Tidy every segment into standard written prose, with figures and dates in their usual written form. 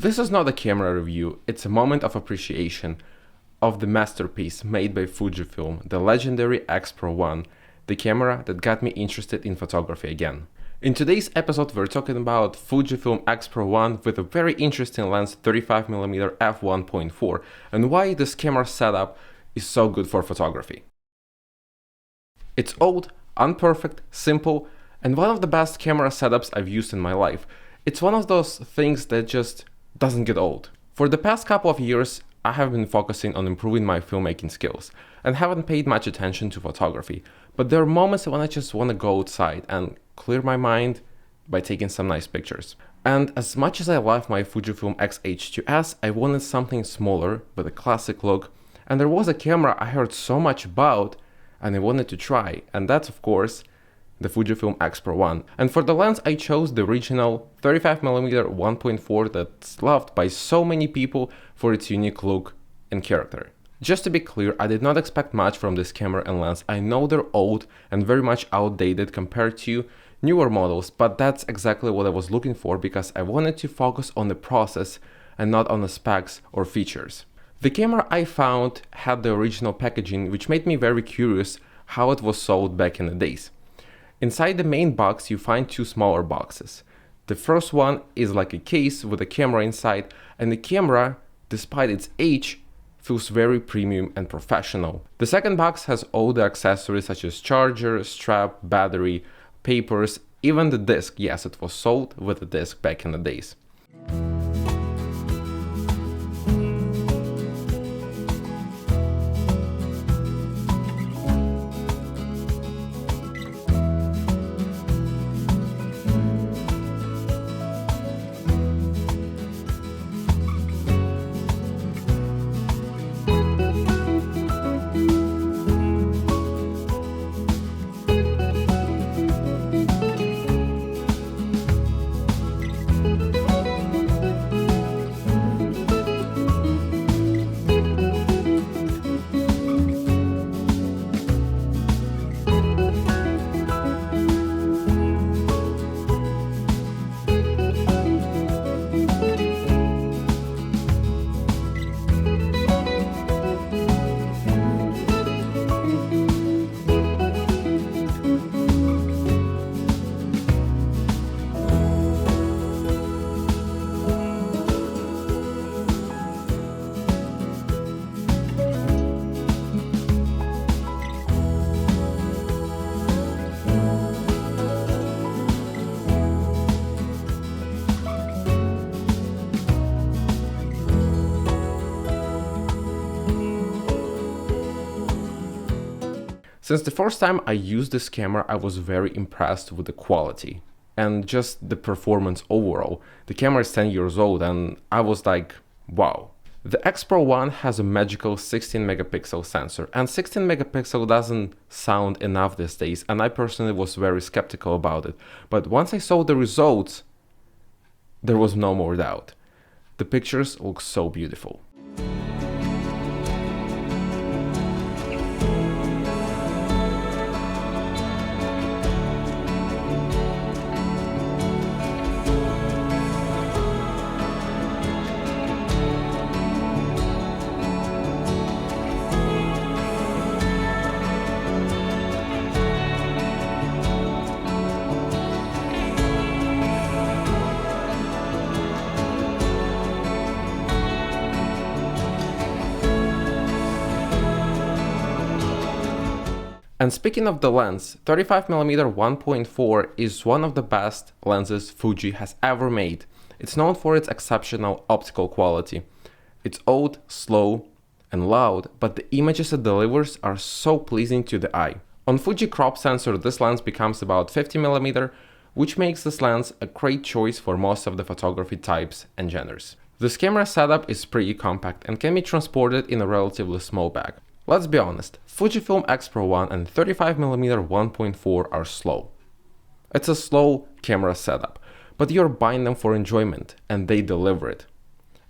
This is not a camera review, it's a moment of appreciation of the masterpiece made by Fujifilm, the legendary X-Pro1, the camera that got me interested in photography again. In today's episode we're talking about Fujifilm X-Pro1 with a very interesting lens 35mm F1.4 and why this camera setup is so good for photography. It's old, unperfect, simple, and one of the best camera setups I've used in my life. It's one of those things that just doesn't get old. For the past couple of years, I have been focusing on improving my filmmaking skills and haven't paid much attention to photography, but there are moments when I just want to go outside and clear my mind by taking some nice pictures. And as much as I love my Fujifilm X-H2S, I wanted something smaller with a classic look, and there was a camera I heard so much about and I wanted to try, and that's of course the Fujifilm X-Pro1. And for the lens I chose the original 35mm 1.4 that's loved by so many people for its unique look and character. Just to be clear, I did not expect much from this camera and lens. I know they're old and very much outdated compared to newer models, but that's exactly what I was looking for because I wanted to focus on the process and not on the specs or features. The camera I found had the original packaging, which made me very curious how it was sold back in the days. Inside the main box you find two smaller boxes. The first one is like a case with a camera inside, and the camera, despite its age, feels very premium and professional. The second box has all the accessories such as charger, strap, battery, papers, even the disc. Yes, it was sold with a disc back in the days. Since the first time I used this camera, I was very impressed with the quality and just the performance overall. The camera is 10 years old and I was like, wow. The X-Pro1 has a magical 16 megapixel sensor, and 16 megapixel doesn't sound enough these days, and I personally was very skeptical about it. But once I saw the results, there was no more doubt. The pictures look so beautiful. And speaking of the lens, 35mm 1.4 is one of the best lenses Fuji has ever made. It's known for its exceptional optical quality. It's old, slow, and loud, but the images it delivers are so pleasing to the eye. On Fuji crop sensor, this lens becomes about 50mm, which makes this lens a great choice for most of the photography types and genres. This camera setup is pretty compact and can be transported in a relatively small bag. Let's be honest, Fujifilm X-Pro1 and 35mm 1.4 are slow. It's a slow camera setup, but you're buying them for enjoyment, and they deliver it.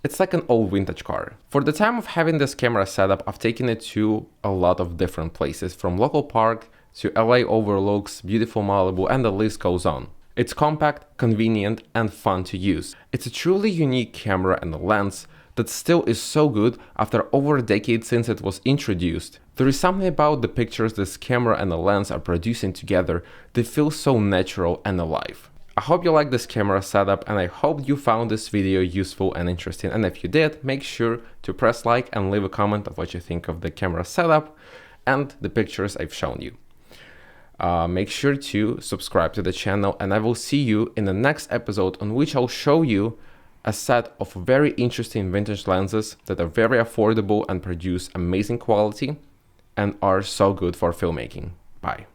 It's like an old vintage car. For the time of having this camera setup, I've taken it to a lot of different places, from local park to LA overlooks, beautiful Malibu, and the list goes on. It's compact, convenient, and fun to use. It's a truly unique camera and a lens that still is so good after over a decade since it was introduced. There is something about the pictures this camera and the lens are producing together that feel so natural and alive. I hope you like this camera setup, and I hope you found this video useful and interesting, and if you did, make sure to press like and leave a comment of what you think of the camera setup and the pictures I've shown you. Make sure to subscribe to the channel, and I will see you in the next episode, on which I'll show you a set of very interesting vintage lenses that are very affordable and produce amazing quality and are so good for filmmaking. Bye.